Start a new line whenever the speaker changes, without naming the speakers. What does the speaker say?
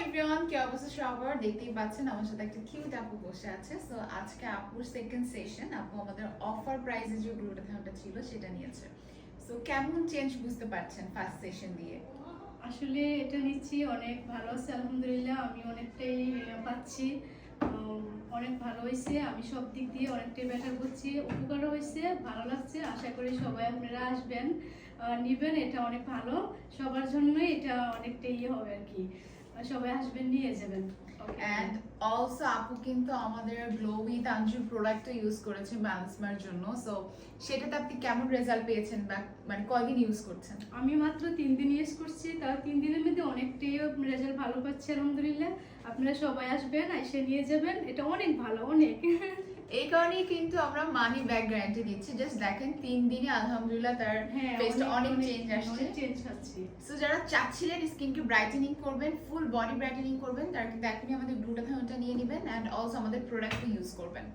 Everyone, কি অবস্থা সবার? দেখতেই পাচ্ছেন আমার সাথে একটা কিউট আপু বসে আছে। সো আজকে আপুর সেকেন্ড সেশন। আপু আমাদের অফার প্রাইসে যে গ্লুটাথিওনটা ছিল সেটা নিয়েছে। সো কেমন চেঞ্জ বুঝতে পারছেন ফার্স্ট সেশন দিয়ে?
আসলে এটা নিচ্ছি, অনেক ভালো আছে আলহামদুলিল্লাহ। আমি অনেকটাই পাচ্ছি, অনেক ভালো হয়েছে। আমি সব দিক দিয়ে অনেকটাই বেটার করছি, উপকারও হয়েছে, ভালো লাগছে। আশা করি সবাই আপনারা আসবেন, নেবেন। এটা অনেক ভালো, সবার জন্যই এটা অনেকটাই হবে আর কি। সবাই আসবেন, নিয়ে যাবেন।
অ্যান্ড অলসো আপু কিন্তু আমাদের গ্লো উইথ আঞ্জু প্রোডাক্টও ইউজ করেছে ব্যালেন্সমার জন্য। সো সেটাতে আপনি কেমন রেজাল্ট পেয়েছেন বা মানে কয়দিন ইউজ করছেন?
আমি মাত্র 3 দিন ইউজ করছি, তাও 3 দিনের মধ্যে অনেকটাই রেজাল্ট ভালো পাচ্ছি আলহামদুলিল্লাহ। আপনারা সবাই আসবেন, এসে নিয়ে যাবেন। এটা অনেক ভালো, অনেক।
এই কারণেই কিন্তু আমরা মানি ব্যাক গ্যারান্টি দিচ্ছি। জাস্ট দেখেন 3 দিনে আলহামদুলিল্লাহ তার ফেসটা অনেক চেঞ্জ আসছে।
অনেক চেঞ্জ আসছে।
সো যারা চাচ্ছিলেন স্কিনকে ব্রাইটেনিং করবেন, ফুল বডি ব্রাইটেনিং করবেন, তারা কিন্তু এখনই আমাদের গ্লুটাথিওনটা নিয়ে নেবেন অ্যান্ড অলসো আমাদের প্রোডাক্টও ইউজ করবেন।